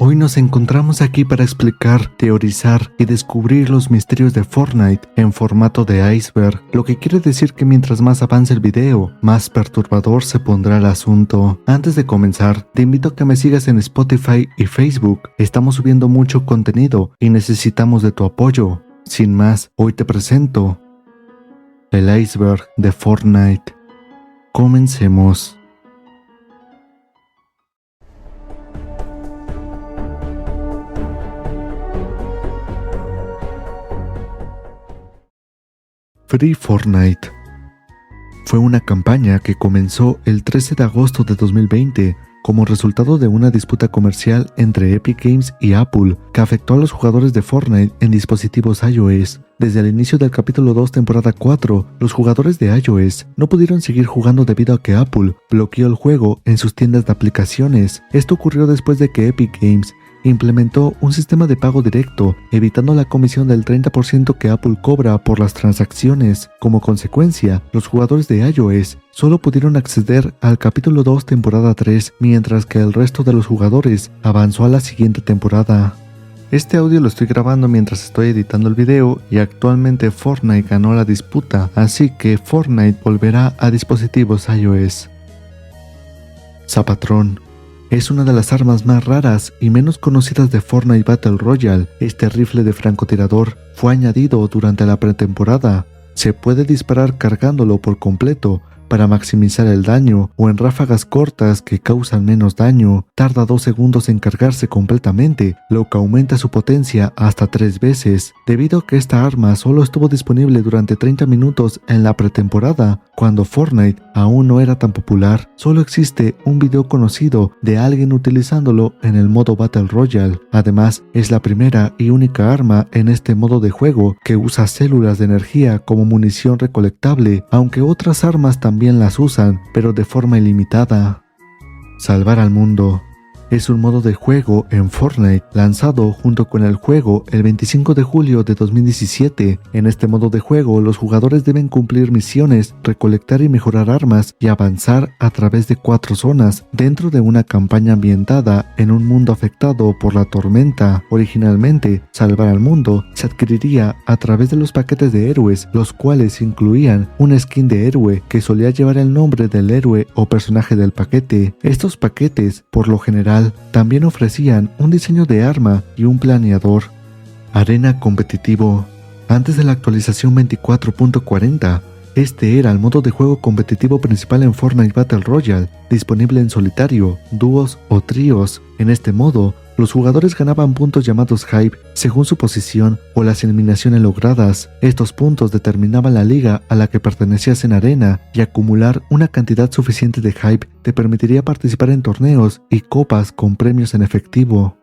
Hoy nos encontramos aquí para explicar, teorizar y descubrir los misterios de Fortnite en formato de iceberg, lo que quiere decir que mientras más avance el video, más perturbador se pondrá el asunto. Antes de comenzar, te invito a que me sigas en Spotify y Facebook. Estamos subiendo mucho contenido y necesitamos de tu apoyo. Sin más, hoy te presento el iceberg de Fortnite. Comencemos. Free Fortnite fue una campaña que comenzó el 13 de agosto de 2020 como resultado de una disputa comercial entre Epic Games y Apple que afectó a los jugadores de Fortnite en dispositivos iOS. Desde el inicio del capítulo 2 temporada 4, los jugadores de iOS no pudieron seguir jugando debido a que Apple bloqueó el juego en sus tiendas de aplicaciones. Esto ocurrió después de que Epic Games implementó un sistema de pago directo, evitando la comisión del 30% que Apple cobra por las transacciones. Como consecuencia, los jugadores de iOS solo pudieron acceder al capítulo 2 temporada 3, mientras que el resto de los jugadores avanzó a la siguiente temporada. Este audio lo estoy grabando mientras estoy editando el video y actualmente Fortnite ganó la disputa, así que Fortnite volverá a dispositivos iOS. Zapatron es una de las armas más raras y menos conocidas de Fortnite Battle Royale. Este rifle de francotirador fue añadido durante la pretemporada. Se puede disparar cargándolo por completo para maximizar el daño o en ráfagas cortas que causan menos daño. Tarda 2 segundos en cargarse completamente, lo que aumenta su potencia hasta 3 veces. Debido a que esta arma solo estuvo disponible durante 30 minutos en la pretemporada, cuando Fortnite aún no era tan popular, solo existe un video conocido de alguien utilizándolo en el modo Battle Royale. Además, es la primera y única arma en este modo de juego que usa células de energía como munición recolectable, aunque otras armas también las usan, pero de forma ilimitada. Salvar al mundo es un modo de juego en Fortnite lanzado junto con el juego el 25 de julio de 2017. En este modo de juego, los jugadores deben cumplir misiones, recolectar y mejorar armas y avanzar a través de 4 zonas dentro de una campaña ambientada en un mundo afectado por la tormenta. Originalmente, salvar al mundo se adquiriría a través de los paquetes de héroes, los cuales incluían una skin de héroe que solía llevar el nombre del héroe o personaje del paquete. Estos paquetes, por lo general, también ofrecían un diseño de arma y un planeador. Arena competitivo. Antes de la actualización 24.40, este era el modo de juego competitivo principal en Fortnite Battle Royale, disponible en solitario, dúos o tríos. En este modo, los jugadores ganaban puntos llamados hype según su posición o las eliminaciones logradas. Estos puntos determinaban la liga a la que pertenecías en arena, y acumular una cantidad suficiente de hype te permitiría participar en torneos y copas con premios en efectivo.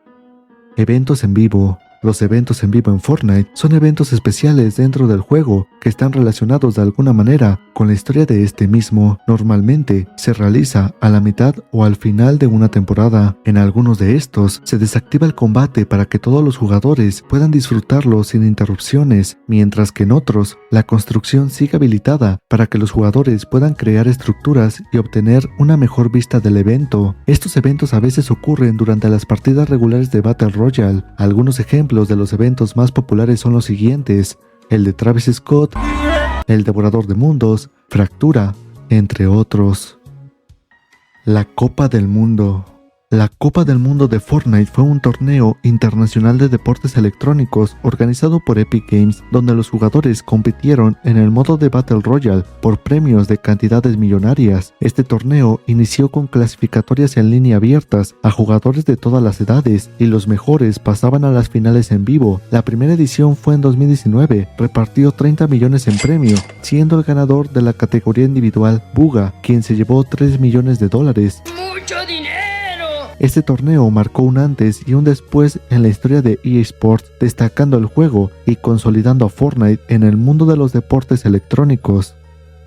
Eventos en vivo. Los eventos en vivo en Fortnite son eventos especiales dentro del juego que están relacionados de alguna manera con la historia de este mismo. Normalmente se realiza a la mitad o al final de una temporada. En algunos de estos se desactiva el combate para que todos los jugadores puedan disfrutarlo sin interrupciones, mientras que en otros la construcción sigue habilitada para que los jugadores puedan crear estructuras y obtener una mejor vista del evento. Estos eventos a veces ocurren durante las partidas regulares de Battle Royale. Algunos ejemplos de los eventos más populares son los siguientes: el de Travis Scott, el Devorador de Mundos, Fractura, entre otros. La Copa del Mundo. La Copa del Mundo de Fortnite fue un torneo internacional de deportes electrónicos organizado por Epic Games, donde los jugadores compitieron en el modo de Battle Royale por premios de cantidades millonarias. Este torneo inició con clasificatorias en línea abiertas a jugadores de todas las edades, y los mejores pasaban a las finales en vivo. La primera edición fue en 2019, repartió 30 millones en premio, siendo el ganador de la categoría individual Buga, quien se llevó $3 millones. ¡Mucho dinero! Este torneo marcó un antes y un después en la historia de EA Sports, destacando el juego y consolidando a Fortnite en el mundo de los deportes electrónicos.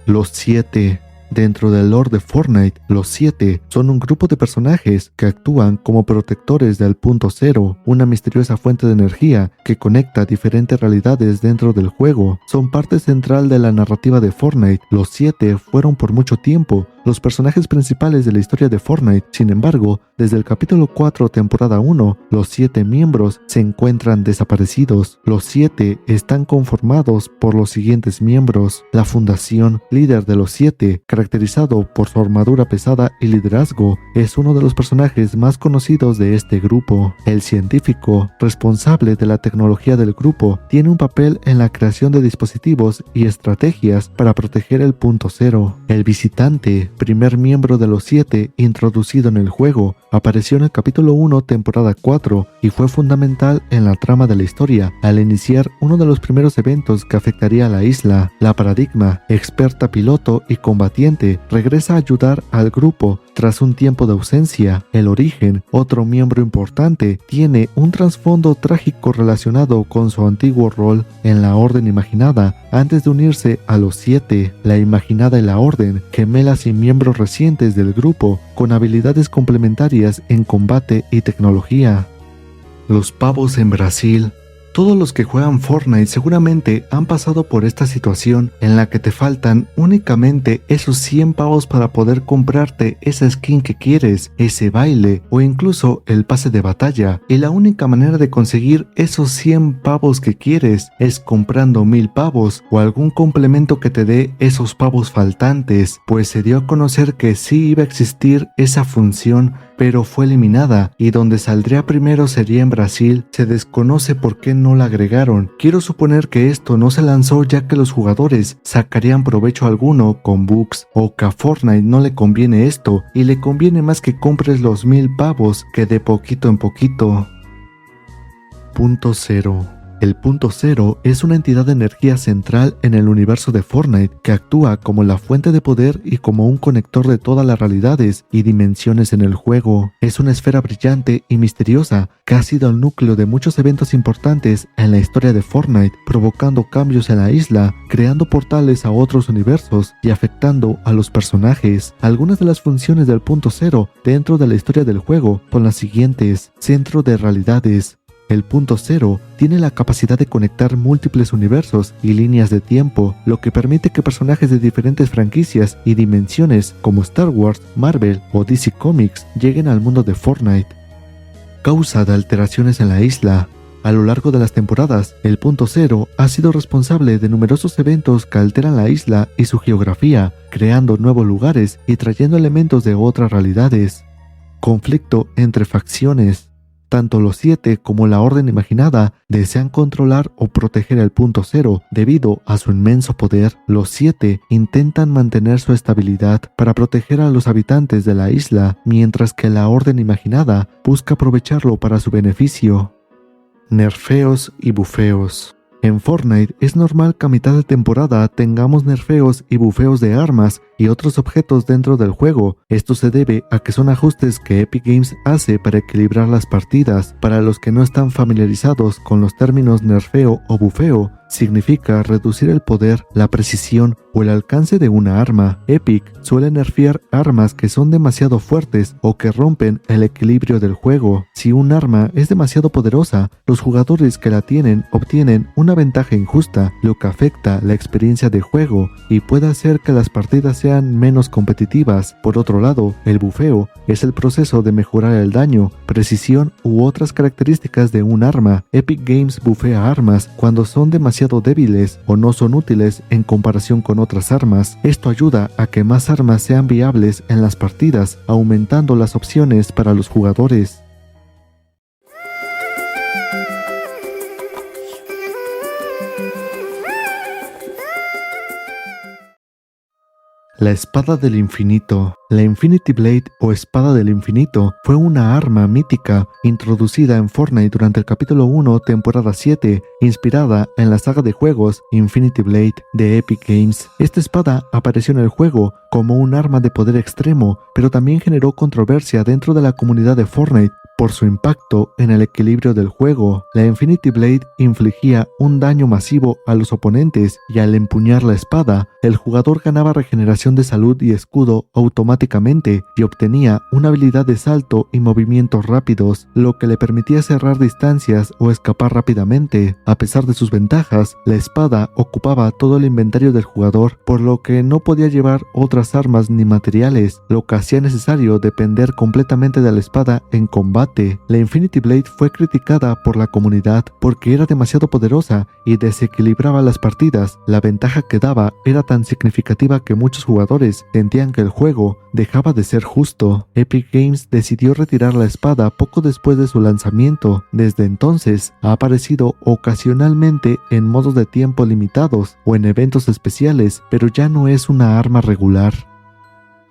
Los 7. Dentro del lore de Fortnite, los 7 son un grupo de personajes que actúan como protectores del Punto Cero, una misteriosa fuente de energía que conecta diferentes realidades dentro del juego. Son parte central de la narrativa de Fortnite. Los 7 fueron por mucho tiempo los personajes principales de la historia de Fortnite. Sin embargo, desde el capítulo 4, temporada 1, los 7 miembros se encuentran desaparecidos. Los 7 están conformados por los siguientes miembros: la fundación, líder de los 7, caracterizado por su armadura pesada y liderazgo, es uno de los personajes más conocidos de este grupo. El científico, responsable de la tecnología del grupo, tiene un papel en la creación de dispositivos y estrategias para proteger el punto cero. El visitante, primer miembro de los 7 introducido en el juego, apareció en el capítulo 1, temporada 4 y fue fundamental en la trama de la historia al iniciar uno de los primeros eventos que afectaría a la isla. La Paradigma, experta piloto y combatiente, regresa a ayudar al grupo tras un tiempo de ausencia. El Origen, otro miembro importante, tiene un trasfondo trágico relacionado con su antiguo rol en la Orden Imaginada antes de unirse a los 7. La Imaginada y la Orden, gemelas y miembros recientes del grupo, con habilidades complementarias en combate y tecnología. Los pavos en Brasil. Todos los que juegan Fortnite seguramente han pasado por esta situación en la que te faltan únicamente esos 100 pavos para poder comprarte esa skin que quieres, ese baile o incluso el pase de batalla, y la única manera de conseguir esos 100 pavos que quieres es comprando 1000 pavos o algún complemento que te dé esos pavos faltantes, pues se dio a conocer que sí iba a existir esa función, pero fue eliminada, y donde saldría primero sería en Brasil. Se desconoce por qué no la agregaron. Quiero suponer que esto no se lanzó ya que los jugadores sacarían provecho alguno con bugs, o que a Fortnite no le conviene esto y le conviene más que compres los 1000 pavos que de poquito en poquito. Punto cero. El punto cero es una entidad de energía central en el universo de Fortnite que actúa como la fuente de poder y como un conector de todas las realidades y dimensiones en el juego. Es una esfera brillante y misteriosa que ha sido el núcleo de muchos eventos importantes en la historia de Fortnite, provocando cambios en la isla, creando portales a otros universos y afectando a los personajes. Algunas de las funciones del punto cero dentro de la historia del juego son las siguientes: centro de realidades. El punto cero tiene la capacidad de conectar múltiples universos y líneas de tiempo, lo que permite que personajes de diferentes franquicias y dimensiones como Star Wars, Marvel o DC Comics lleguen al mundo de Fortnite. Causa de alteraciones en la isla. A lo largo de las temporadas, el punto cero ha sido responsable de numerosos eventos que alteran la isla y su geografía, creando nuevos lugares y trayendo elementos de otras realidades. Conflicto entre facciones. Tanto los 7 como la Orden Imaginada desean controlar o proteger el punto cero debido a su inmenso poder. Los 7 intentan mantener su estabilidad para proteger a los habitantes de la isla, mientras que la Orden Imaginada busca aprovecharlo para su beneficio. Nerfeos y bufeos. En Fortnite es normal que a mitad de temporada tengamos nerfeos y bufeos de armas y otros objetos dentro del juego. Esto se debe a que son ajustes que Epic Games hace para equilibrar las partidas. Para los que no están familiarizados con los términos nerfeo o bufeo, significa reducir el poder, la precisión o el alcance de una arma. Epic suele nerfear armas que son demasiado fuertes o que rompen el equilibrio del juego. Si un arma es demasiado poderosa, los jugadores que la tienen obtienen una ventaja injusta, lo que afecta la experiencia de juego y puede hacer que las partidas sean menos competitivas. Por otro lado, el bufeo es el proceso de mejorar el daño, precisión u otras características de un arma. Epic Games bufea armas cuando son demasiado débiles o no son útiles en comparación con otras armas. Esto ayuda a que más armas sean viables en las partidas, aumentando las opciones para los jugadores. La Espada del Infinito. La Infinity Blade o Espada del Infinito fue una arma mítica introducida en Fortnite durante el capítulo 1, temporada 7, inspirada en la saga de juegos Infinity Blade de Epic Games. Esta espada apareció en el juego como un arma de poder extremo, pero también generó controversia dentro de la comunidad de Fortnite por su impacto en el equilibrio del juego. La Infinity Blade infligía un daño masivo a los oponentes y al empuñar la espada, el jugador ganaba regeneración de salud y escudo automáticamente y obtenía una habilidad de salto y movimientos rápidos, lo que le permitía cerrar distancias o escapar rápidamente. A pesar de sus ventajas, la espada ocupaba todo el inventario del jugador, por lo que no podía llevar otras armas ni materiales, lo que hacía necesario depender completamente de la espada en combate. La Infinity Blade fue criticada por la comunidad porque era demasiado poderosa y desequilibraba las partidas. La ventaja que daba era tan significativa que muchos jugadores sentían que el juego dejaba de ser justo. Epic Games decidió retirar la espada poco después de su lanzamiento. Desde entonces ha aparecido ocasionalmente en modos de tiempo limitados o en eventos especiales, pero ya no es una arma regular.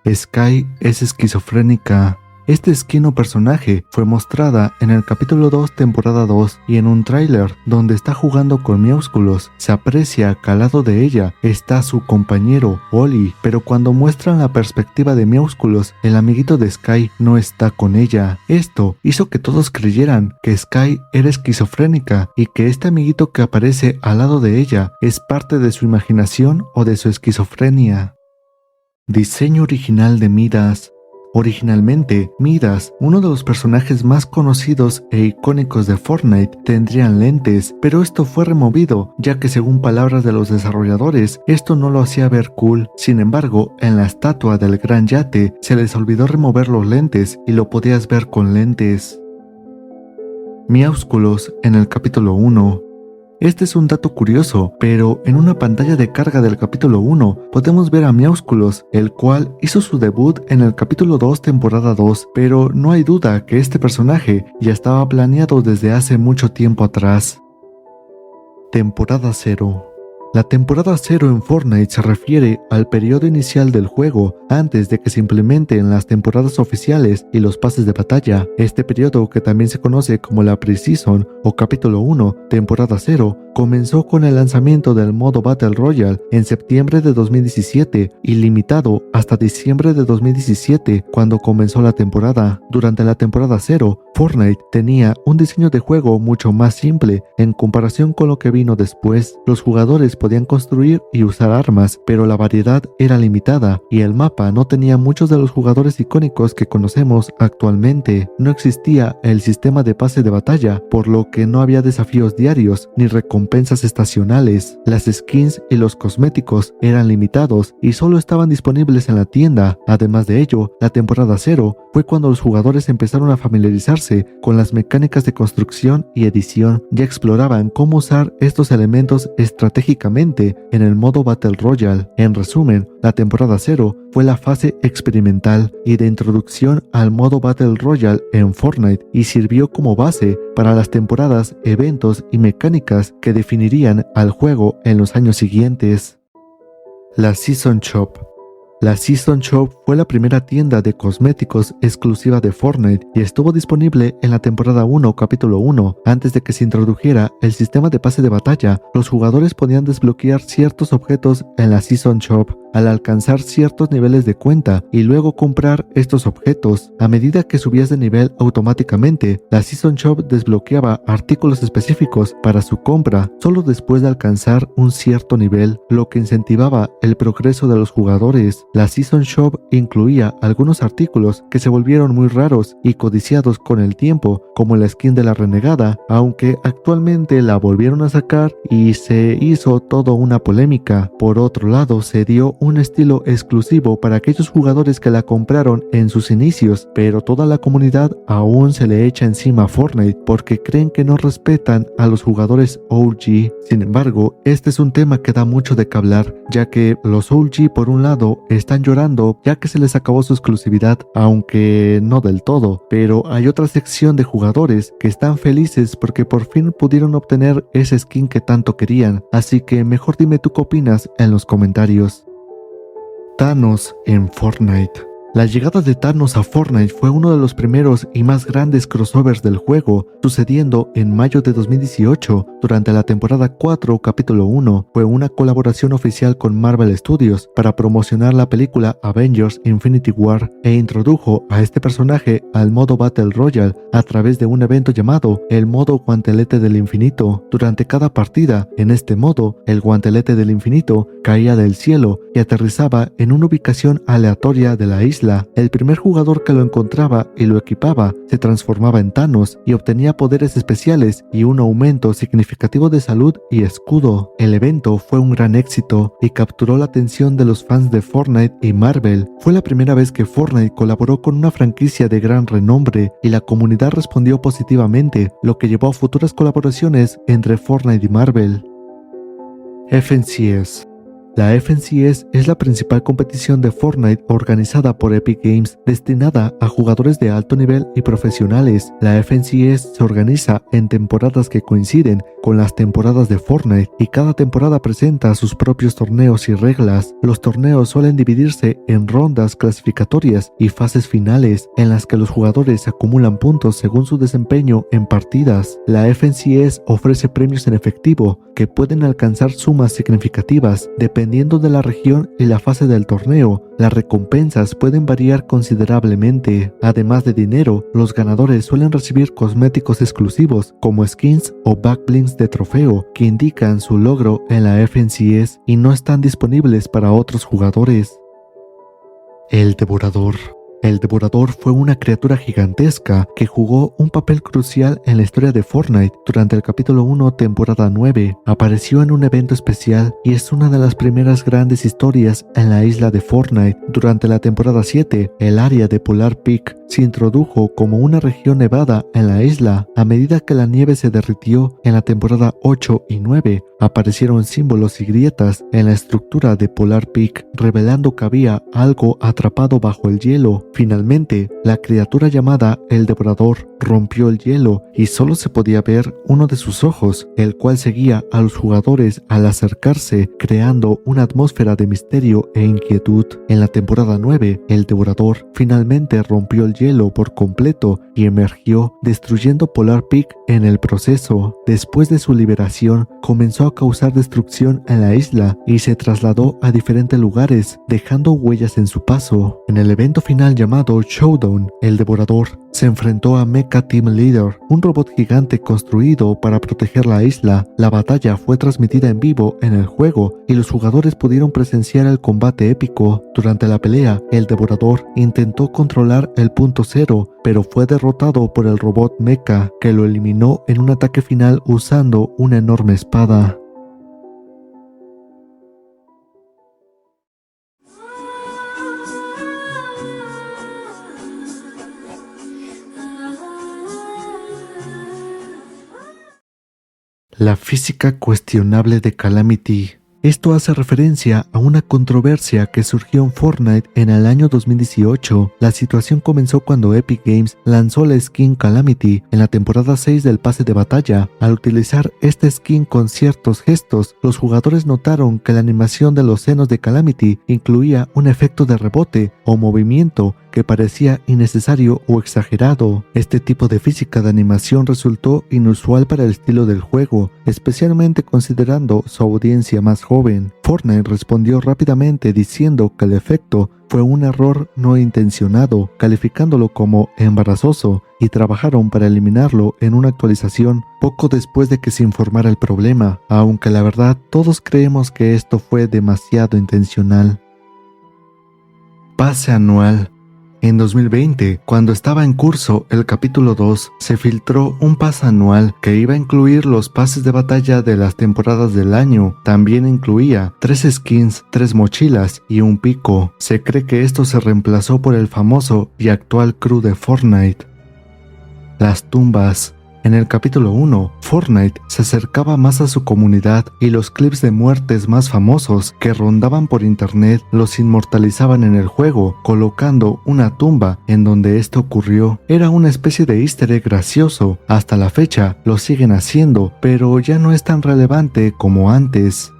Skye es esquizofrénica. Este skin o personaje fue mostrada en el capítulo 2 temporada 2 y en un tráiler donde está jugando con Meowsculos. Se aprecia que al lado de ella está su compañero Ollie, pero cuando muestran la perspectiva de Meowsculos, el amiguito de Skye no está con ella. Esto hizo que todos creyeran que Skye era esquizofrénica y que este amiguito que aparece al lado de ella es parte de su imaginación o de su esquizofrenia. Diseño original de Midas. Originalmente, Midas, uno de los personajes más conocidos e icónicos de Fortnite, tendrían lentes, pero esto fue removido, ya que según palabras de los desarrolladores, esto no lo hacía ver cool. Sin embargo, en la estatua del gran yate, se les olvidó remover los lentes y lo podías ver con lentes. Meowsculos en el capítulo 1. Este es un dato curioso, pero en una pantalla de carga del capítulo 1 podemos ver a Meowsculos, el cual hizo su debut en el capítulo 2 temporada 2, pero no hay duda que este personaje ya estaba planeado desde hace mucho tiempo atrás. Temporada 0. La temporada 0 en Fortnite se refiere al periodo inicial del juego antes de que se implementen las temporadas oficiales y los pases de batalla. Este periodo, que también se conoce como la Pre-Season o capítulo 1, temporada 0, comenzó con el lanzamiento del modo Battle Royale en septiembre de 2017 y limitado hasta diciembre de 2017 cuando comenzó la temporada. Durante la temporada 0, Fortnite tenía un diseño de juego mucho más simple en comparación con lo que vino después. Los jugadores podían construir y usar armas, pero la variedad era limitada y el mapa no tenía muchos de los jugadores icónicos que conocemos actualmente. No existía el sistema de pase de batalla, por lo que no había desafíos diarios ni recompensas estacionales. Las skins y los cosméticos eran limitados y solo estaban disponibles en la tienda. Además de ello, la temporada 0 fue cuando los jugadores empezaron a familiarizarse con las mecánicas de construcción y edición. Ya exploraban cómo usar estos elementos estratégicamente en el modo Battle Royale. En resumen, la temporada 0 fue la fase experimental y de introducción al modo Battle Royale en Fortnite y sirvió como base para las temporadas, eventos y mecánicas que definirían al juego en los años siguientes. La Season Shop. La Season Shop fue la primera tienda de cosméticos exclusiva de Fortnite y estuvo disponible en la temporada 1 capítulo 1. Antes de que se introdujera el sistema de pase de batalla, los jugadores podían desbloquear ciertos objetos en la Season Shop al alcanzar ciertos niveles de cuenta y luego comprar estos objetos. A medida que subías de nivel automáticamente, la Season Shop desbloqueaba artículos específicos para su compra solo después de alcanzar un cierto nivel, lo que incentivaba el progreso de los jugadores. La Season Shop incluía algunos artículos que se volvieron muy raros y codiciados con el tiempo, como la skin de la renegada, aunque actualmente la volvieron a sacar y se hizo toda una polémica. Por otro lado, se dio un estilo exclusivo para aquellos jugadores que la compraron en sus inicios, pero toda la comunidad aún se le echa encima a Fortnite porque creen que no respetan a los jugadores OG. Sin embargo, este es un tema que da mucho de qué hablar, ya que los OG por un lado están llorando ya que se les acabó su exclusividad, aunque no del todo, pero hay otra sección de jugadores que están felices porque por fin pudieron obtener ese skin que tanto querían, así que mejor dime tú qué opinas en los comentarios. Thanos en Fortnite. La llegada de Thanos a Fortnite fue uno de los primeros y más grandes crossovers del juego, sucediendo en mayo de 2018, durante la temporada 4, capítulo 1. Fue una colaboración oficial con Marvel Studios para promocionar la película Avengers Infinity War e introdujo a este personaje al modo Battle Royale a través de un evento llamado el modo Guantelete del Infinito. Durante cada partida, en este modo, el Guantelete del Infinito caía del cielo y aterrizaba en una ubicación aleatoria de la isla. El primer jugador que lo encontraba y lo equipaba se transformaba en Thanos y obtenía poderes especiales y un aumento significativo de salud y escudo. El evento fue un gran éxito y capturó la atención de los fans de Fortnite y Marvel. Fue la primera vez que Fortnite colaboró con una franquicia de gran renombre y la comunidad respondió positivamente, lo que llevó a futuras colaboraciones entre Fortnite y Marvel. FNCS. La FNCS es la principal competición de Fortnite organizada por Epic Games, destinada a jugadores de alto nivel y profesionales. La FNCS se organiza en temporadas que coinciden con las temporadas de Fortnite y cada temporada presenta sus propios torneos y reglas. Los torneos suelen dividirse en rondas clasificatorias y fases finales, en las que los jugadores acumulan puntos según su desempeño en partidas. La FNCS ofrece premios en efectivo que pueden alcanzar sumas significativas dependiendo de la región y la fase del torneo. Las recompensas pueden variar considerablemente. Además de dinero, los ganadores suelen recibir cosméticos exclusivos como skins o backblings de trofeo que indican su logro en la FNCS y no están disponibles para otros jugadores. El Devorador. El Devorador fue una criatura gigantesca que jugó un papel crucial en la historia de Fortnite durante el capítulo 1, temporada 9. Apareció en un evento especial y es una de las primeras grandes historias en la isla de Fortnite. Durante la temporada 7, el área de Polar Peak se introdujo como una región nevada en la isla. A medida que la nieve se derritió en la temporada 8 y 9, aparecieron símbolos y grietas en la estructura de Polar Peak, revelando que había algo atrapado bajo el hielo. Finalmente, la criatura llamada el Devorador rompió el hielo y solo se podía ver uno de sus ojos, el cual seguía a los jugadores al acercarse, creando una atmósfera de misterio e inquietud. En la temporada 9, el Devorador finalmente rompió el hielo por completo y emergió, destruyendo Polar Peak en el proceso. Después de su liberación, comenzó a causar destrucción en la isla y se trasladó a diferentes lugares, dejando huellas en su paso. En el evento final llamado Showdown, el Devorador se enfrentó a Mecha Team Leader, un robot gigante construido para proteger la isla. La batalla fue transmitida en vivo en el juego y los jugadores pudieron presenciar el combate épico. Durante la pelea, el Devorador intentó controlar el punto cero, pero fue derrotado por el robot Mecha, que lo eliminó en un ataque final usando una enorme espada. La física cuestionable de Calamity. Esto hace referencia a una controversia que surgió en Fortnite en el año 2018. La situación comenzó cuando Epic Games lanzó la skin Calamity en la temporada 6 del pase de batalla. Al utilizar esta skin con ciertos gestos, los jugadores notaron que la animación de los senos de Calamity incluía un efecto de rebote o movimiento que parecía innecesario o exagerado. Este tipo de física de animación resultó inusual para el estilo del juego, especialmente considerando su audiencia más joven. Fortnite respondió rápidamente diciendo que el efecto fue un error no intencionado, calificándolo como embarazoso, y trabajaron para eliminarlo en una actualización poco después de que se informara el problema, aunque la verdad todos creemos que esto fue demasiado intencional. Pase anual. En 2020, cuando estaba en curso el capítulo 2, se filtró un pase anual que iba a incluir los pases de batalla de las temporadas del año. También incluía 3 skins, 3 mochilas y un pico. Se cree que esto se reemplazó por el famoso y actual crew de Fortnite. Las tumbas. En el capítulo 1, Fortnite se acercaba más a su comunidad y los clips de muertes más famosos que rondaban por internet los inmortalizaban en el juego, colocando una tumba en donde esto ocurrió. Era una especie de easter egg gracioso. Hasta la fecha lo siguen haciendo, pero ya no es tan relevante como antes.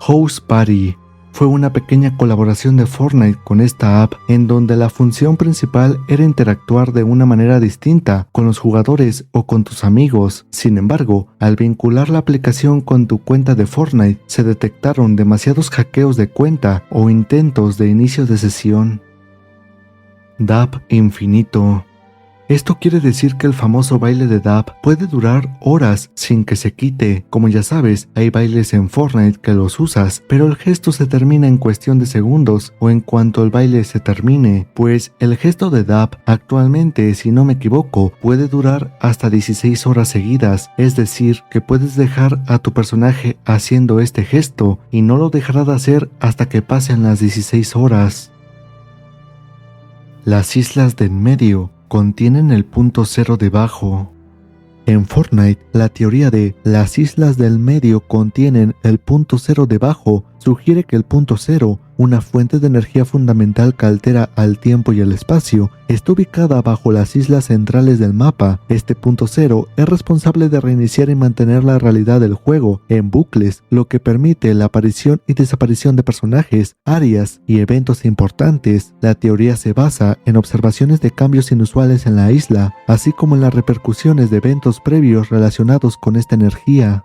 House Party. fue una pequeña colaboración de Fortnite con esta app, en donde la función principal era interactuar de una manera distinta con los jugadores o con tus amigos. Sin embargo, al vincular la aplicación con tu cuenta de Fortnite, se detectaron demasiados hackeos de cuenta o intentos de inicio de sesión. Dab infinito. Esto quiere decir que el famoso baile de dab puede durar horas sin que se quite. Como ya sabes, hay bailes en Fortnite que los usas, pero el gesto se termina en cuestión de segundos o en cuanto el baile se termine, pues el gesto de dab actualmente, si no me equivoco, puede durar hasta 16 horas seguidas, es decir, que puedes dejar a tu personaje haciendo este gesto y no lo dejará de hacer hasta que pasen las 16 horas. Las islas de en medio contienen el punto cero debajo. En Fortnite, la teoría de las islas del medio contienen el punto cero debajo sugiere que el punto cero, una fuente de energía fundamental que altera al tiempo y el espacio, está ubicada bajo las islas centrales del mapa. Este punto cero es responsable de reiniciar y mantener la realidad del juego en bucles, lo que permite la aparición y desaparición de personajes, áreas y eventos importantes. La teoría se basa en observaciones de cambios inusuales en la isla, así como en las repercusiones de eventos previos relacionados con esta energía.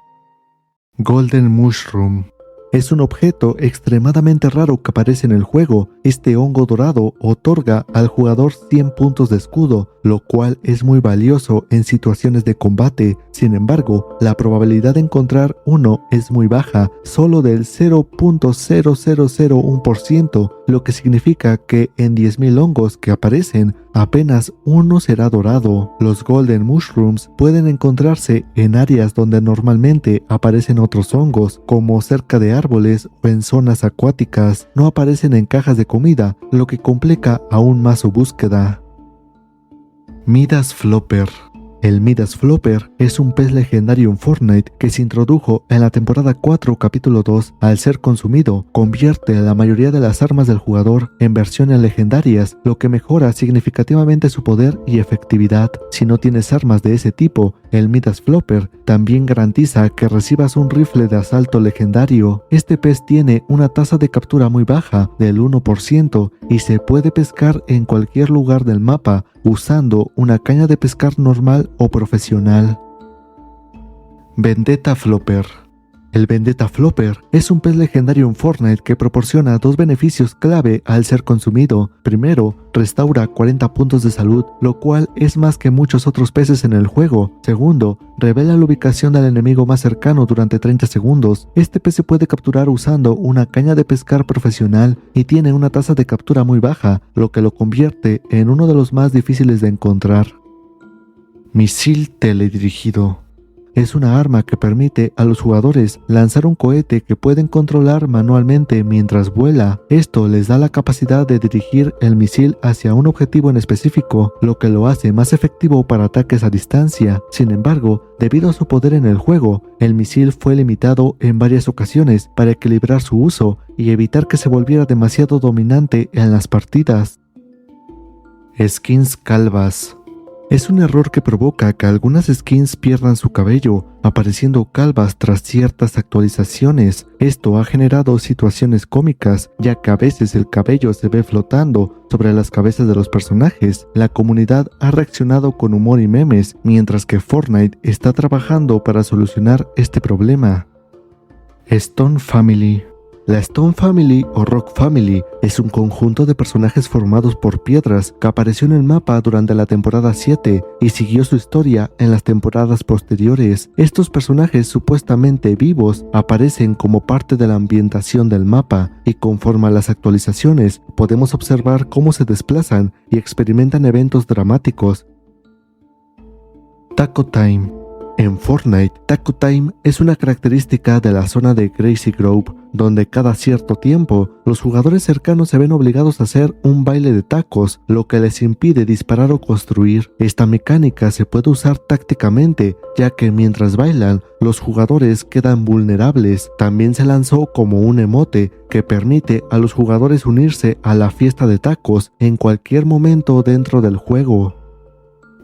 Golden Mushroom. Es un objeto extremadamente raro que aparece en el juego. Este hongo dorado otorga al jugador 100 puntos de escudo, lo cual es muy valioso en situaciones de combate. Sin embargo, la probabilidad de encontrar uno es muy baja, solo del 0.0001%, lo que significa que en 10.000 hongos que aparecen, apenas uno será dorado. Los Golden Mushrooms pueden encontrarse en áreas donde normalmente aparecen otros hongos, como cerca de árboles o en zonas acuáticas. No aparecen en cajas de comida, lo que complica aún más su búsqueda. Midas Flopper. El Midas Flopper es un pez legendario en Fortnite que se introdujo en la temporada 4 capítulo 2. Al ser consumido, convierte a la mayoría de las armas del jugador en versiones legendarias, lo que mejora significativamente su poder y efectividad. Si no tienes armas de ese tipo, el Midas Flopper también garantiza que recibas un rifle de asalto legendario. Este pez tiene una tasa de captura muy baja, del 1%, y se puede pescar en cualquier lugar del mapa usando una caña de pescar normal o profesional. Vendetta Flopper. El Vendetta Flopper es un pez legendario en Fortnite que proporciona dos beneficios clave al ser consumido. Primero, restaura 40 puntos de salud, lo cual es más que muchos otros peces en el juego. Segundo, revela la ubicación del enemigo más cercano durante 30 segundos. Este pez se puede capturar usando una caña de pescar profesional y tiene una tasa de captura muy baja, lo que lo convierte en uno de los más difíciles de encontrar. Misil teledirigido. Es una arma que permite a los jugadores lanzar un cohete que pueden controlar manualmente mientras vuela. Esto les da la capacidad de dirigir el misil hacia un objetivo en específico, lo que lo hace más efectivo para ataques a distancia. Sin embargo, debido a su poder en el juego, el misil fue limitado en varias ocasiones para equilibrar su uso y evitar que se volviera demasiado dominante en las partidas. Skins calvas. Es un error que provoca que algunas skins pierdan su cabello, apareciendo calvas tras ciertas actualizaciones. Esto ha generado situaciones cómicas, ya que a veces el cabello se ve flotando sobre las cabezas de los personajes. La comunidad ha reaccionado con humor y memes, mientras que Fortnite está trabajando para solucionar este problema. Stone Family. La Stone Family o Rock Family es un conjunto de personajes formados por piedras que apareció en el mapa durante la temporada 7 y siguió su historia en las temporadas posteriores. Estos personajes supuestamente vivos aparecen como parte de la ambientación del mapa y conforme a las actualizaciones podemos observar cómo se desplazan y experimentan eventos dramáticos. Taco Time. En Fortnite, Taco Time es una característica de la zona de Gracie Grove, donde cada cierto tiempo los jugadores cercanos se ven obligados a hacer un baile de tacos, lo que les impide disparar o construir. Esta mecánica se puede usar tácticamente, ya que mientras bailan, los jugadores quedan vulnerables. También se lanzó como un emote que permite a los jugadores unirse a la fiesta de tacos en cualquier momento dentro del juego.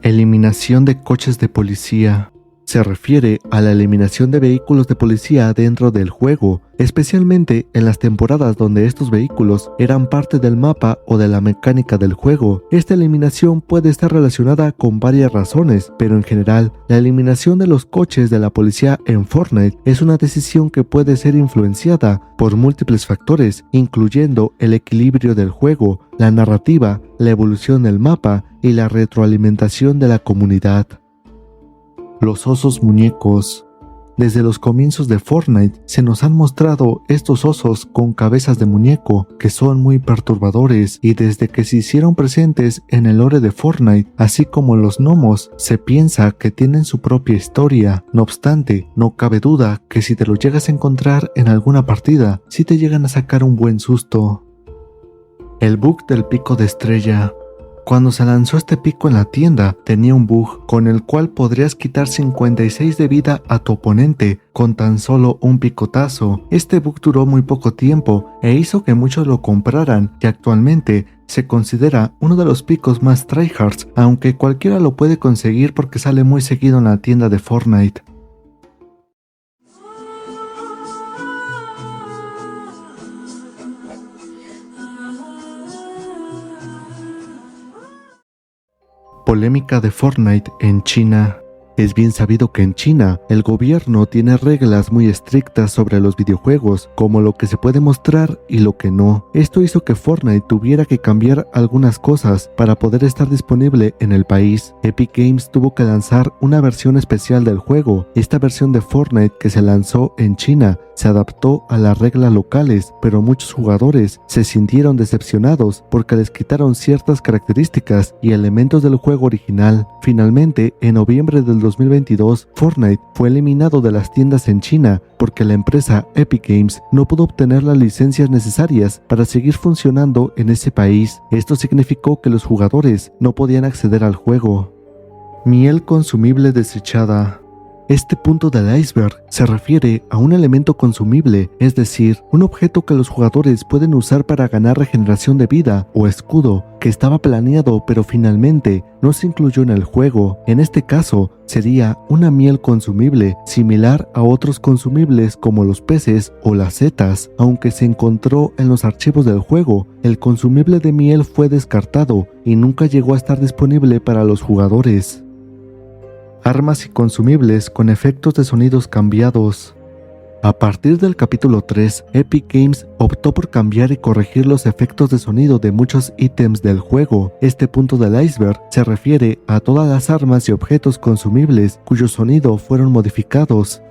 Eliminación de coches de policía. se refiere a la eliminación de vehículos de policía dentro del juego, especialmente en las temporadas donde estos vehículos eran parte del mapa o de la mecánica del juego. Esta eliminación puede estar relacionada con varias razones, pero en general, la eliminación de los coches de la policía en Fortnite es una decisión que puede ser influenciada por múltiples factores, incluyendo el equilibrio del juego, la narrativa, la evolución del mapa y la retroalimentación de la comunidad. Los osos muñecos. Desde los comienzos de Fortnite se nos han mostrado estos osos con cabezas de muñeco que son muy perturbadores, y desde que se hicieron presentes en el lore de Fortnite, así como los gnomos, se piensa que tienen su propia historia. No obstante, no cabe duda que si te lo llegas a encontrar en alguna partida, sí te llegan a sacar un buen susto. El bug del pico de estrella. Cuando se lanzó este pico en la tienda, tenía un bug con el cual podrías quitar 56 de vida a tu oponente con tan solo un picotazo. Este bug duró muy poco tiempo e hizo que muchos lo compraran, y actualmente se considera uno de los picos más tryhards, aunque cualquiera lo puede conseguir porque sale muy seguido en la tienda de Fortnite. Polémica de Fortnite en China. Es bien sabido que en China el gobierno tiene reglas muy estrictas sobre los videojuegos, como lo que se puede mostrar y lo que no. Esto hizo que Fortnite tuviera que cambiar algunas cosas para poder estar disponible en el país. Epic Games tuvo que lanzar una versión especial del juego. Esta versión de Fortnite que se lanzó en China se adaptó a las reglas locales, pero muchos jugadores se sintieron decepcionados porque les quitaron ciertas características y elementos del juego original. Finalmente, en noviembre del 2022, Fortnite fue eliminado de las tiendas en China porque la empresa Epic Games no pudo obtener las licencias necesarias para seguir funcionando en ese país. Esto significó que los jugadores no podían acceder al juego. Miel consumible desechada. Este punto del iceberg se refiere a un elemento consumible, es decir, un objeto que los jugadores pueden usar para ganar regeneración de vida o escudo, que estaba planeado pero finalmente no se incluyó en el juego. En este caso, sería una miel consumible, similar a otros consumibles como los peces o las setas. Aunque se encontró en los archivos del juego, el consumible de miel fue descartado y nunca llegó a estar disponible para los jugadores. Armas y consumibles con efectos de sonidos cambiados. A partir del capítulo 3, Epic Games optó por cambiar y corregir los efectos de sonido de muchos ítems del juego. Este punto del iceberg se refiere a todas las armas y objetos consumibles cuyo sonido fueron modificados.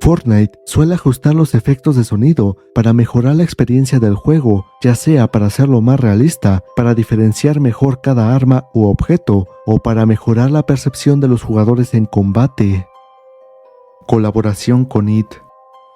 Fortnite suele ajustar los efectos de sonido para mejorar la experiencia del juego, ya sea para hacerlo más realista, para diferenciar mejor cada arma u objeto, o para mejorar la percepción de los jugadores en combate. Colaboración con IT.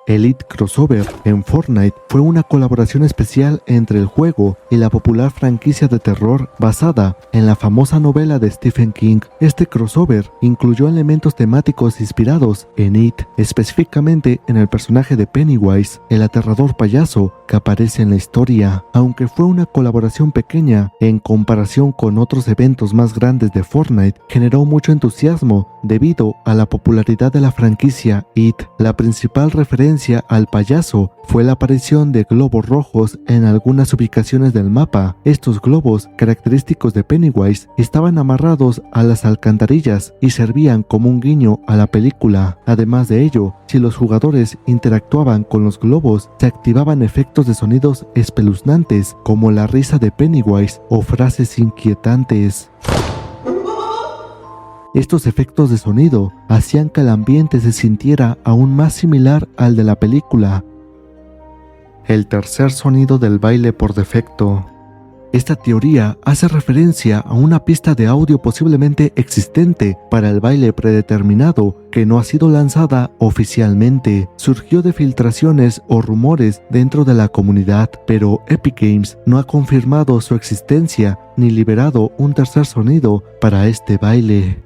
Elite Crossover en Fortnite fue una colaboración especial entre el juego y la popular franquicia de terror basada en la famosa novela de Stephen King. Este crossover incluyó elementos temáticos inspirados en It, específicamente en el personaje de Pennywise, el aterrador payaso que aparece en la historia. Aunque fue una colaboración pequeña en comparación con otros eventos más grandes de Fortnite, generó mucho entusiasmo debido a la popularidad de la franquicia It. La principal referencia al payaso fue la aparición de globos rojos en algunas ubicaciones del mapa. Estos globos, característicos de Pennywise, estaban amarrados a las alcantarillas y servían como un guiño a la película. Además de ello, si los jugadores interactuaban con los globos, se activaban efectos de sonidos espeluznantes como la risa de Pennywise o frases inquietantes. Estos efectos de sonido hacían que el ambiente se sintiera aún más similar al de la película. El tercer sonido del baile por defecto. Esta teoría hace referencia a una pista de audio posiblemente existente para el baile predeterminado que no ha sido lanzada oficialmente. Surgió de filtraciones o rumores dentro de la comunidad, pero Epic Games no ha confirmado su existencia ni liberado un tercer sonido para este baile.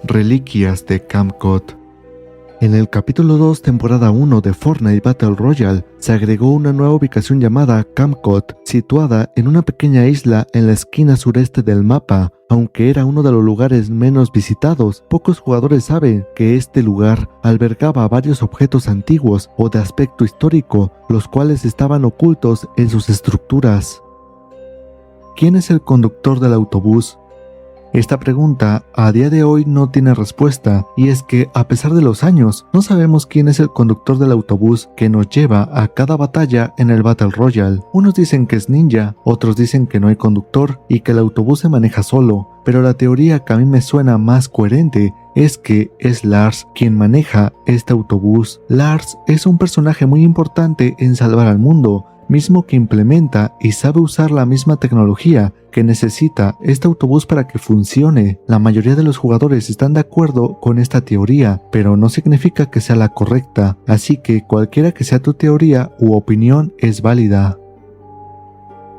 Reliquias de Camelot. En el capítulo 2, temporada 1 de Fortnite Battle Royale, se agregó una nueva ubicación llamada Camelot, situada en una pequeña isla en la esquina sureste del mapa. Aunque era uno de los lugares menos visitados, pocos jugadores saben que este lugar albergaba varios objetos antiguos o de aspecto histórico, los cuales estaban ocultos en sus estructuras. ¿Quién es el conductor del autobús? Esta pregunta a día de hoy no tiene respuesta, y es que a pesar de los años, no sabemos quién es el conductor del autobús que nos lleva a cada batalla en el Battle Royale. Unos dicen que es Ninja, otros dicen que no hay conductor y que el autobús se maneja solo, pero la teoría que a mí me suena más coherente es que es Lars quien maneja este autobús. Lars es un personaje muy importante en salvar al mundo, mismo que implementa y sabe usar la misma tecnología que necesita este autobús para que funcione. La mayoría de los jugadores están de acuerdo con esta teoría, pero no significa que sea la correcta, así que cualquiera que sea tu teoría u opinión es válida.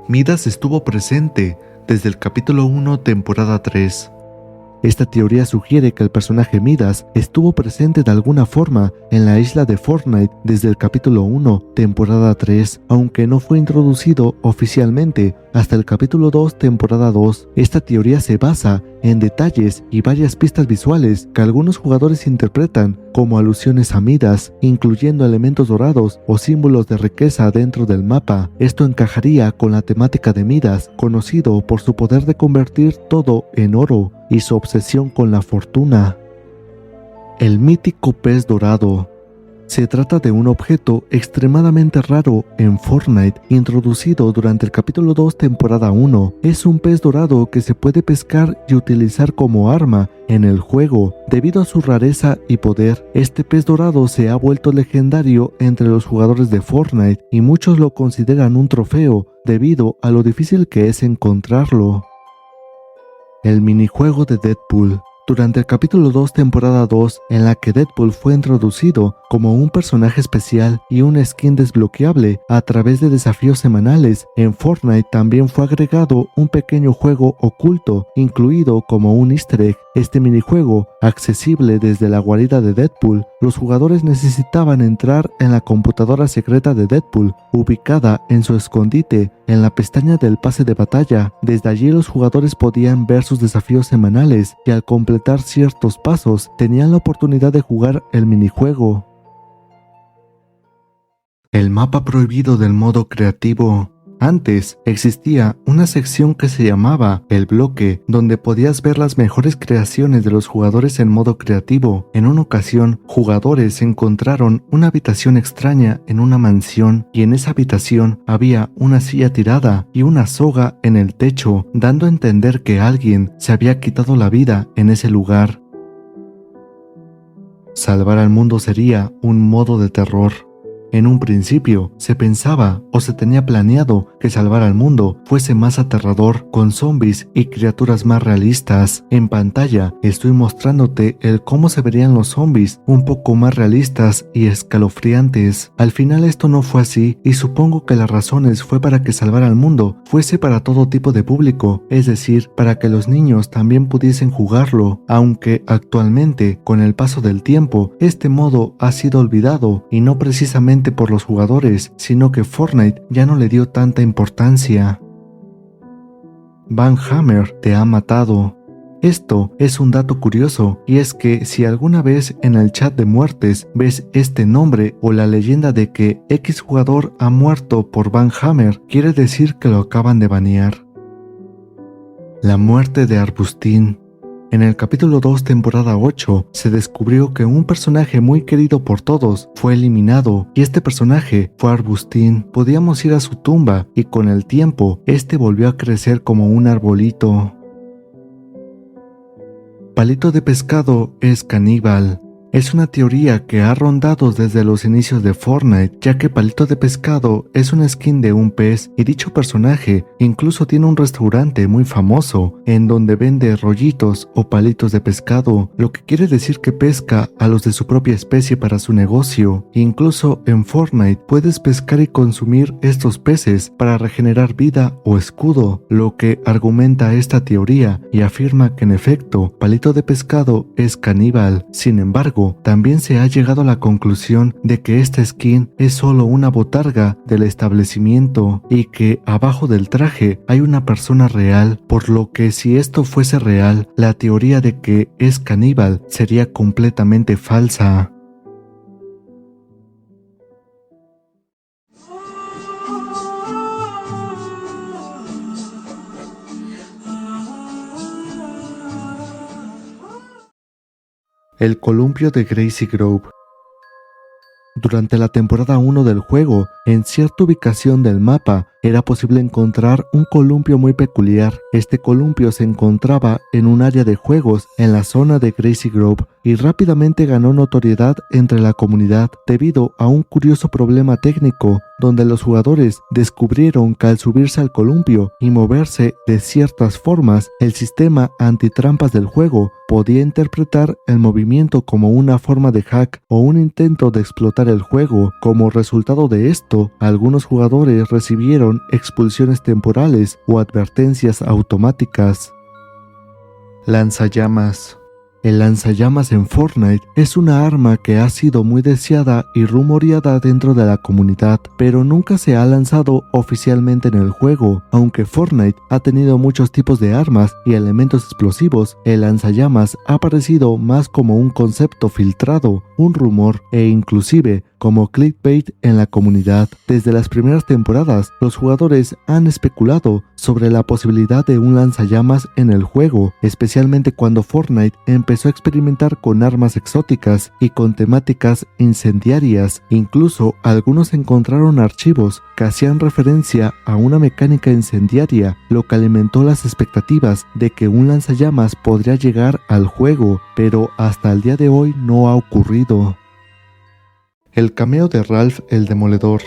Midas estuvo presente desde el capítulo 1, temporada 3. Esta teoría sugiere que el personaje Midas estuvo presente de alguna forma en la isla de Fortnite desde el capítulo 1, temporada 3, aunque no fue introducido oficialmente hasta el capítulo 2, temporada 2. Esta teoría se basa en detalles y varias pistas visuales que algunos jugadores interpretan como alusiones a Midas, incluyendo elementos dorados o símbolos de riqueza dentro del mapa. Esto encajaría con la temática de Midas, conocido por su poder de convertir todo en oro y su obsesión con la fortuna. El mítico pez dorado. Se trata de un objeto extremadamente raro en Fortnite, introducido durante el capítulo 2, temporada 1. Es un pez dorado que se puede pescar y utilizar como arma en el juego. Debido a su rareza y poder, este pez dorado se ha vuelto legendario entre los jugadores de Fortnite y muchos lo consideran un trofeo debido a lo difícil que es encontrarlo. El minijuego de Deadpool. Durante el capítulo 2, temporada 2, en la que Deadpool fue introducido como un personaje especial y un skin desbloqueable a través de desafíos semanales, en Fortnite también fue agregado un pequeño juego oculto, incluido como un easter egg. Este minijuego, accesible desde la guarida de Deadpool, los jugadores necesitaban entrar en la computadora secreta de Deadpool, ubicada en su escondite en la pestaña del pase de batalla. Desde allí los jugadores podían ver sus desafíos semanales y al completar ciertos pasos tenían la oportunidad de jugar el minijuego. El mapa prohibido del modo creativo. Antes existía una sección que se llamaba El Bloque, donde podías ver las mejores creaciones de los jugadores en modo creativo. En una ocasión, jugadores encontraron una habitación extraña en una mansión, y en esa habitación había una silla tirada y una soga en el techo, dando a entender que alguien se había quitado la vida en ese lugar. Salvar al mundo sería un modo de terror. En un principio, se pensaba o se tenía planeado que salvar al mundo fuese más aterrador, con zombies y criaturas más realistas. En pantalla estoy mostrándote el cómo se verían los zombies un poco más realistas y escalofriantes. Al final esto no fue así, y supongo que las razones fue para que salvar al mundo fuese para todo tipo de público, es decir, para que los niños también pudiesen jugarlo, aunque actualmente, con el paso del tiempo, este modo ha sido olvidado, y no precisamente por los jugadores, sino que Fortnite ya no le dio tanta importancia. Van Hammer te ha matado. Esto es un dato curioso, y es que si alguna vez en el chat de muertes ves este nombre o la leyenda de que X jugador ha muerto por Van Hammer, quiere decir que lo acaban de banear. La muerte de Arbustín. En el capítulo 2, temporada 8, se descubrió que un personaje muy querido por todos fue eliminado, y este personaje fue Arbustín. Podíamos ir a su tumba, y con el tiempo, este volvió a crecer como un arbolito. Palito de pescado es caníbal. Es una teoría que ha rondado desde los inicios de Fortnite, ya que Palito de Pescado es una skin de un pez y dicho personaje incluso tiene un restaurante muy famoso en donde vende rollitos o palitos de pescado, lo que quiere decir que pesca a los de su propia especie para su negocio. Incluso en Fortnite puedes pescar y consumir estos peces para regenerar vida o escudo, lo que argumenta esta teoría y afirma que en efecto Palito de Pescado es caníbal. Sin embargo, también se ha llegado a la conclusión de que esta skin es solo una botarga del establecimiento y que abajo del traje hay una persona real, por lo que si esto fuese real, la teoría de que es caníbal sería completamente falsa. El columpio de Gracie Grove. Durante la temporada 1 del juego, en cierta ubicación del mapa, era posible encontrar un columpio muy peculiar. Este columpio se encontraba en un área de juegos en la zona de Gracie Grove y rápidamente ganó notoriedad entre la comunidad debido a un curioso problema técnico donde los jugadores descubrieron que al subirse al columpio y moverse de ciertas formas, el sistema antitrampas del juego podía interpretar el movimiento como una forma de hack o un intento de explotar el juego. Como resultado de esto, algunos jugadores recibieron expulsiones temporales o advertencias automáticas. Lanzallamas. El lanzallamas en Fortnite es una arma que ha sido muy deseada y rumoreada dentro de la comunidad, pero nunca se ha lanzado oficialmente en el juego. Aunque Fortnite ha tenido muchos tipos de armas y elementos explosivos, el lanzallamas ha aparecido más como un concepto filtrado, un rumor e inclusive como clickbait en la comunidad. Desde las primeras temporadas, los jugadores han especulado sobre la posibilidad de un lanzallamas en el juego, especialmente cuando Fortnite empezó a experimentar con armas exóticas y con temáticas incendiarias. Incluso algunos encontraron archivos que hacían referencia a una mecánica incendiaria, lo que alimentó las expectativas de que un lanzallamas podría llegar al juego, pero hasta el día de hoy no ha ocurrido. El cameo de Ralph el Demoledor.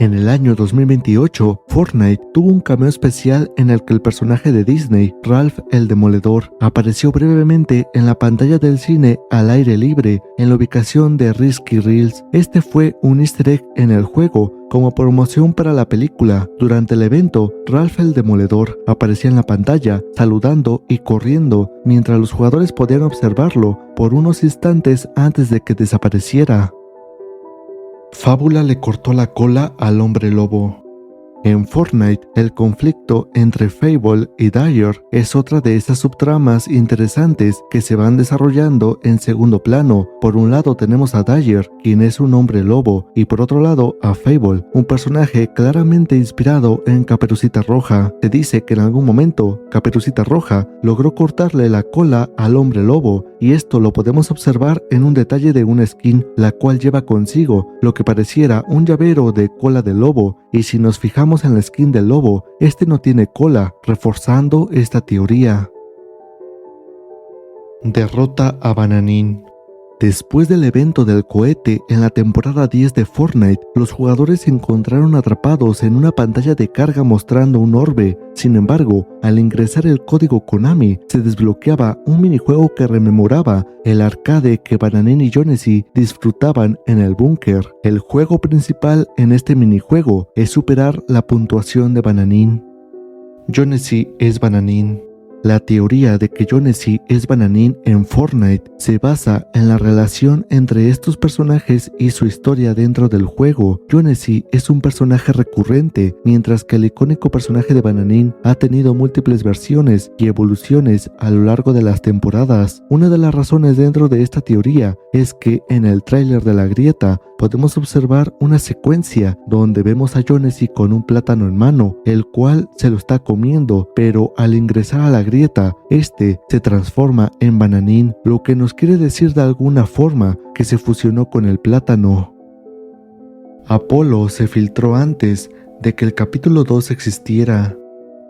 En el año 2028, Fortnite tuvo un cameo especial en el que el personaje de Disney, Ralph el Demoledor, apareció brevemente en la pantalla del cine al aire libre en la ubicación de Risky Reels. Este fue un easter egg en el juego como promoción para la película. Durante el evento, Ralph el Demoledor aparecía en la pantalla saludando y corriendo, mientras los jugadores podían observarlo por unos instantes antes de que desapareciera. Fábula le cortó la cola al hombre lobo. En Fortnite, el conflicto entre Fable y Dyer es otra de esas subtramas interesantes que se van desarrollando en segundo plano. Por un lado tenemos a Dyer, quien es un hombre lobo, y por otro lado a Fable, un personaje claramente inspirado en Caperucita Roja. Se dice que en algún momento Caperucita Roja logró cortarle la cola al hombre lobo, y esto lo podemos observar en un detalle de una skin, la cual lleva consigo lo que pareciera un llavero de cola de lobo, y si nos fijamos en la skin del lobo, este no tiene cola, reforzando esta teoría. Derrota a Bananín. Después del evento del cohete en la temporada 10 de Fortnite, los jugadores se encontraron atrapados en una pantalla de carga mostrando un orbe. Sin embargo, al ingresar el código Konami, se desbloqueaba un minijuego que rememoraba el arcade que Bananín y Jonesy disfrutaban en el búnker. El juego principal en este minijuego es superar la puntuación de Bananín. Jonesy es Bananín. La teoría de que Jonesy es Bananín en Fortnite se basa en la relación entre estos personajes y su historia dentro del juego. Jonesy es un personaje recurrente, mientras que el icónico personaje de Bananín ha tenido múltiples versiones y evoluciones a lo largo de las temporadas. Una de las razones dentro de esta teoría es que en el tráiler de La Grieta podemos observar una secuencia donde vemos a Jonesy con un plátano en mano, el cual se lo está comiendo, pero al ingresar a la grieta, este se transforma en Bananín, lo que nos quiere decir de alguna forma que se fusionó con el plátano. Apolo se filtró antes de que el capítulo 2 existiera.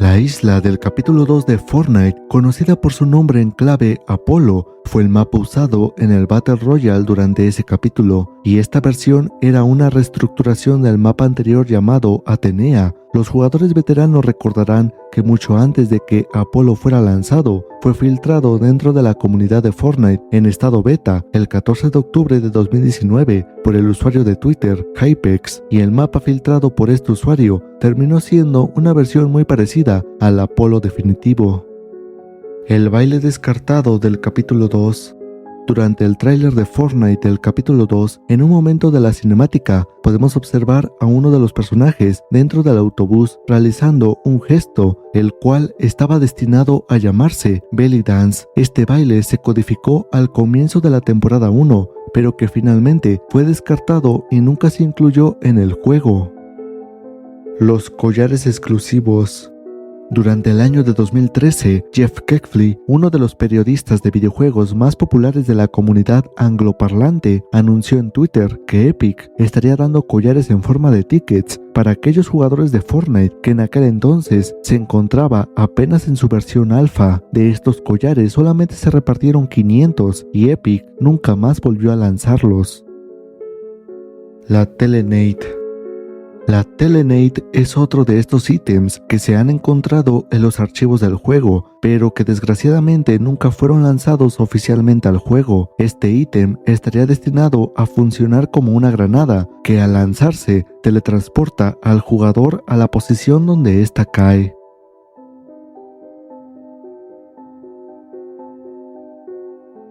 La isla del capítulo 2 de Fortnite, conocida por su nombre en clave Apolo, fue el mapa usado en el Battle Royale durante ese capítulo, y esta versión era una reestructuración del mapa anterior llamado Atenea. Los jugadores veteranos recordarán que mucho antes de que Apolo fuera lanzado, fue filtrado dentro de la comunidad de Fortnite en estado beta el 14 de octubre de 2019 por el usuario de Twitter, Hypex, y el mapa filtrado por este usuario terminó siendo una versión muy parecida al Apolo definitivo. El baile descartado del capítulo 2. Durante el tráiler de Fortnite del capítulo 2, en un momento de la cinemática, podemos observar a uno de los personajes dentro del autobús realizando un gesto, el cual estaba destinado a llamarse Belly Dance. Este baile se codificó al comienzo de la temporada 1, pero que finalmente fue descartado y nunca se incluyó en el juego. Los collares exclusivos. Durante el año de 2013, Jeff Keighley, uno de los periodistas de videojuegos más populares de la comunidad angloparlante, anunció en Twitter que Epic estaría dando collares en forma de tickets para aquellos jugadores de Fortnite que en aquel entonces se encontraba apenas en su versión alfa. De estos collares solamente se repartieron 500 y Epic nunca más volvió a lanzarlos. La Telenate. La Telenate es otro de estos ítems que se han encontrado en los archivos del juego, pero que desgraciadamente nunca fueron lanzados oficialmente al juego. Este ítem estaría destinado a funcionar como una granada, que al lanzarse teletransporta al jugador a la posición donde ésta cae.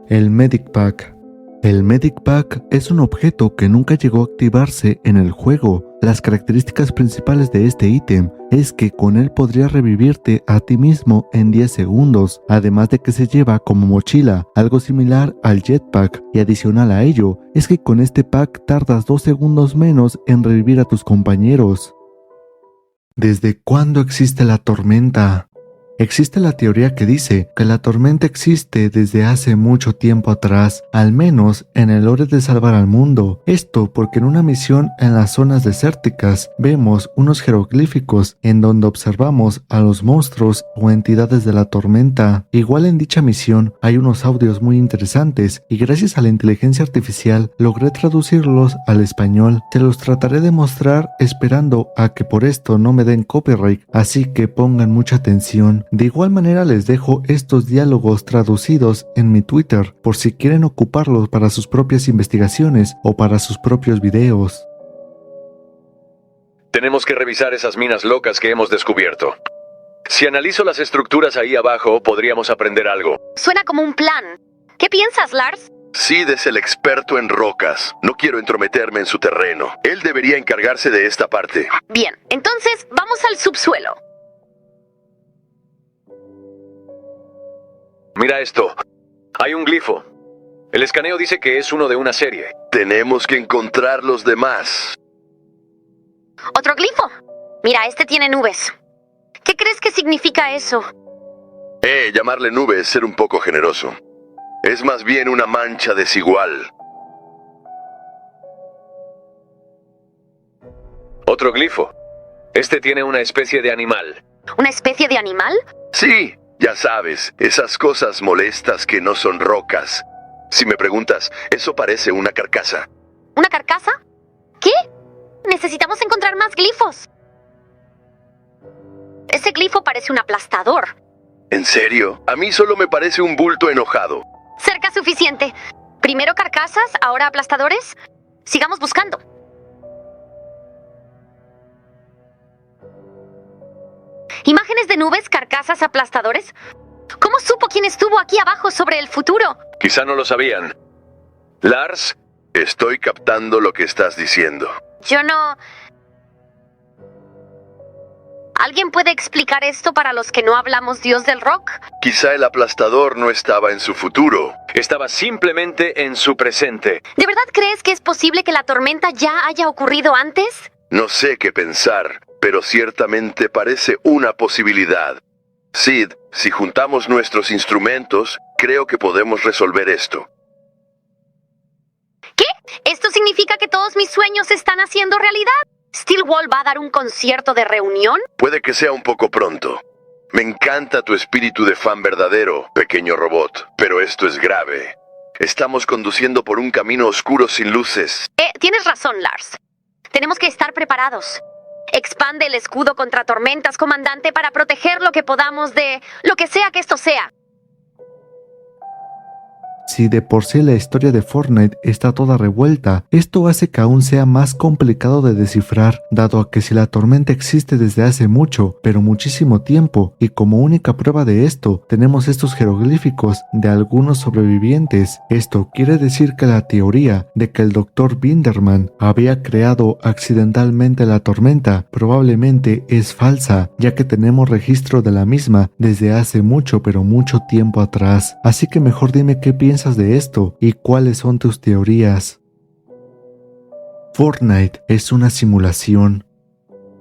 El Medic Pack. El Medic Pack es un objeto que nunca llegó a activarse en el juego. Las características principales de este ítem es que con él podrías revivirte a ti mismo en 10 segundos, además de que se lleva como mochila, algo similar al jetpack, y adicional a ello, es que con este pack tardas 2 segundos menos en revivir a tus compañeros. ¿Desde cuándo existe la tormenta? Existe la teoría que dice que la tormenta existe desde hace mucho tiempo atrás, al menos en el lore de salvar al mundo. Esto porque en una misión en las zonas desérticas vemos unos jeroglíficos en donde observamos a los monstruos o entidades de la tormenta. Igual en dicha misión hay unos audios muy interesantes y gracias a la inteligencia artificial logré traducirlos al español. Te los trataré de mostrar esperando a que por esto no me den copyright, así que pongan mucha atención. De igual manera les dejo estos diálogos traducidos en mi Twitter por si quieren ocuparlos para sus propias investigaciones o para sus propios videos. Tenemos que revisar esas minas locas que hemos descubierto. Si analizo las estructuras ahí abajo, podríamos aprender algo. Suena como un plan. ¿Qué piensas, Lars? Sid es el experto en rocas. No quiero entrometerme en su terreno. Él debería encargarse de esta parte. Bien, entonces vamos al subsuelo. Mira esto. Hay un glifo. El escaneo dice que es uno de una serie. Tenemos que encontrar los demás. Otro glifo. Mira, este tiene nubes. ¿Qué crees que significa eso? Llamarle nube es ser un poco generoso. Es más bien una mancha desigual. Otro glifo. Este tiene una especie de animal. ¿Una especie de animal? Sí, ya sabes, esas cosas molestas que no son rocas. Si me preguntas, eso parece una carcasa. ¿Una carcasa? ¿Qué? Necesitamos encontrar más glifos. Ese glifo parece un aplastador. ¿En serio? A mí solo me parece un bulto enojado. Cerca suficiente. Primero carcasas, ahora aplastadores. Sigamos buscando. ¿Imágenes de nubes, carcasas, aplastadores? ¿Cómo supo quién estuvo aquí abajo sobre el futuro? Quizá no lo sabían. Lars, Estoy captando lo que estás diciendo. Yo no... ¿Alguien puede explicar esto para los que no hablamos Dios del rock? Quizá el aplastador no estaba en su futuro. estaba simplemente en su presente. ¿De verdad crees que es posible que la tormenta ya haya ocurrido antes? No sé qué pensar, pero ciertamente parece una posibilidad. Sid, si juntamos nuestros instrumentos, creo que podemos resolver esto. ¿Qué? ¿Esto significa que todos mis sueños se están haciendo realidad? ¿Stillwall va a dar un concierto de reunión? Puede que sea un poco pronto, Me encanta tu espíritu de fan verdadero, pequeño robot, pero esto es grave. Estamos conduciendo por un camino oscuro sin luces. Tienes razón, Lars. Tenemos que estar preparados. Expande el escudo contra tormentas, comandante, para proteger lo que podamos de lo que sea que esto sea. Si de por sí la historia de Fortnite está toda revuelta, esto hace que aún sea más complicado de descifrar, dado a que si la tormenta existe desde hace mucho, pero muchísimo tiempo, y como única prueba de esto, tenemos estos jeroglíficos de algunos sobrevivientes. Esto quiere decir que la teoría de que el Dr. Binderman había creado accidentalmente la tormenta probablemente es falsa, ya que tenemos registro de la misma desde hace mucho pero mucho tiempo atrás. Así que mejor dime qué piensas de esto y cuáles son tus teorías. Fortnite es una simulación.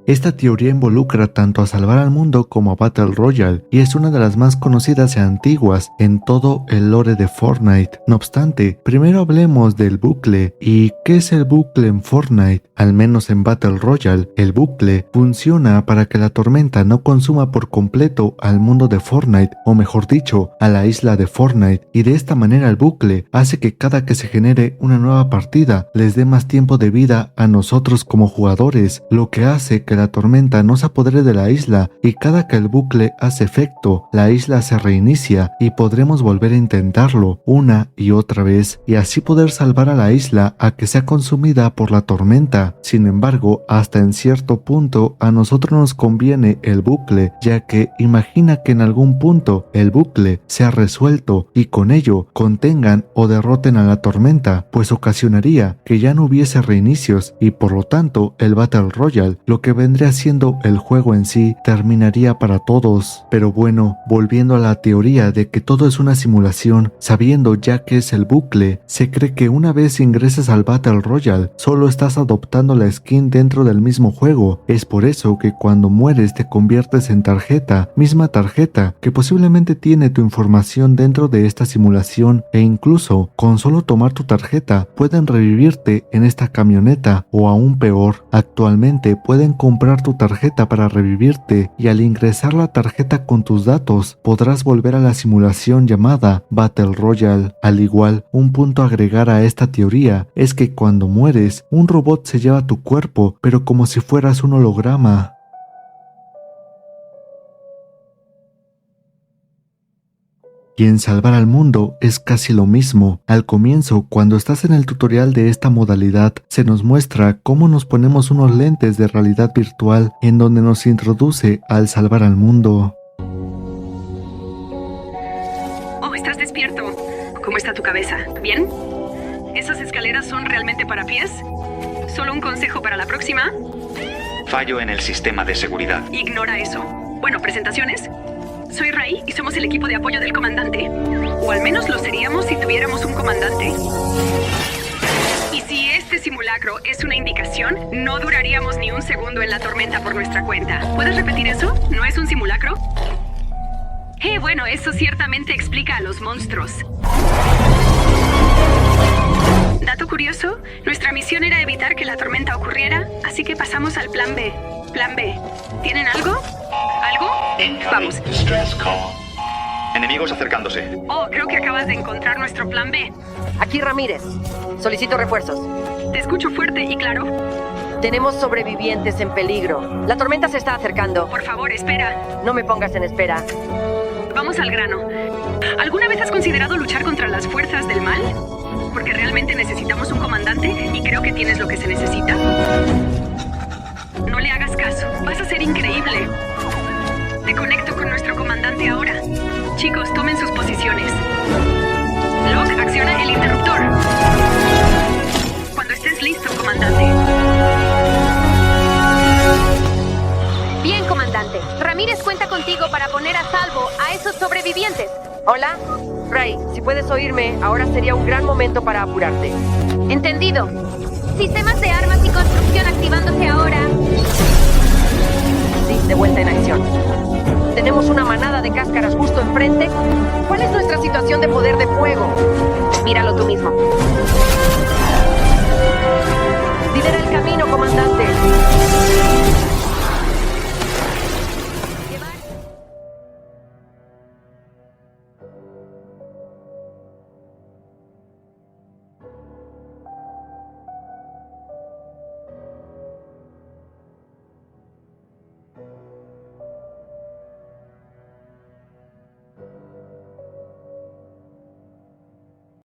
Esta teoría involucra tanto a salvar al mundo como a Battle Royale y es una de las más conocidas y antiguas en todo el lore de Fortnite. No obstante, primero hablemos del bucle. ¿Y qué es el bucle en Fortnite? Al menos en Battle Royale, el bucle funciona para que la tormenta no consuma por completo al mundo de Fortnite, o mejor dicho, a la isla de Fortnite, y de esta manera el bucle hace que cada que se genere una nueva partida les dé más tiempo de vida a nosotros como jugadores, lo que hace que la tormenta no se apodere de la isla, y cada que el bucle hace efecto, la isla se reinicia y podremos volver a intentarlo una y otra vez, y así poder salvar a la isla a que sea consumida por la tormenta. Sin embargo, hasta en cierto punto a nosotros nos conviene el bucle, ya que imagina que en algún punto el bucle sea resuelto y con ello contengan o derroten a la tormenta, pues ocasionaría que ya no hubiese reinicios y por lo tanto el Battle Royale, lo que vendría siendo el juego en sí, terminaría para todos. Pero bueno, volviendo a la teoría de que todo es una simulación, sabiendo ya que es el bucle, se cree que una vez ingreses al Battle Royale, solo estás adoptando la skin dentro del mismo juego. Es por eso que cuando mueres te conviertes en tarjeta, misma tarjeta que posiblemente tiene tu información dentro de esta simulación, e incluso con solo tomar tu tarjeta pueden revivirte en esta camioneta, o aún peor, actualmente pueden comprar tu tarjeta para revivirte, y al ingresar la tarjeta con tus datos podrás volver a la simulación llamada Battle Royale. Al igual, un punto a agregar a esta teoría es que cuando mueres, un robot se lleva tu cuerpo, pero como si fueras un holograma. Y en salvar al mundo es casi lo mismo. Al comienzo, cuando estás en el tutorial de esta modalidad, se nos muestra cómo nos ponemos unos lentes de realidad virtual en donde nos introduce al salvar al mundo. Oh, estás despierto. ¿Cómo está tu cabeza? ¿Bien? ¿Esas escaleras son realmente para pies? ¿Solo un consejo para la próxima? Fallo en el sistema de seguridad. Ignora eso. Bueno, presentaciones. Soy Ray y somos el equipo de apoyo del comandante. O al menos lo seríamos si tuviéramos un comandante. Y si este simulacro es una indicación, no duraríamos ni un segundo en la tormenta por nuestra cuenta. ¿Puedes repetir eso? ¿No es un simulacro? Bueno, eso ciertamente explica a los monstruos. Dato curioso, nuestra misión era evitar que la tormenta ocurriera, así que pasamos al plan B. Plan B. ¿Tienen algo? ¿Algo? Vamos. Enemigos acercándose. Oh, creo que acabas de encontrar nuestro plan B. Aquí Ramírez. Solicito refuerzos. Te escucho fuerte y claro. Tenemos sobrevivientes en peligro. La tormenta se está acercando. Por favor, espera. No me pongas en espera. Vamos al grano. ¿Alguna vez has considerado luchar contra las fuerzas del mal? Porque realmente necesitamos un comandante y creo que tienes lo que se necesita. No le hagas caso. Vas a ser increíble. Te conecto con nuestro comandante ahora. Chicos, tomen sus posiciones. Locke, acciona el interruptor. Cuando estés listo, comandante. Bien, comandante. Ramírez cuenta contigo para poner a salvo a esos sobrevivientes. Hola, Ray, si puedes oírme, ahora sería un gran momento para apurarte. Entendido. Sistemas de armas y construcción activándose ahora. Sí, de vuelta en acción. Tenemos una manada de cáscaras justo enfrente. ¿Cuál es nuestra situación de poder de fuego? Míralo tú mismo. Lidera el camino, comandante.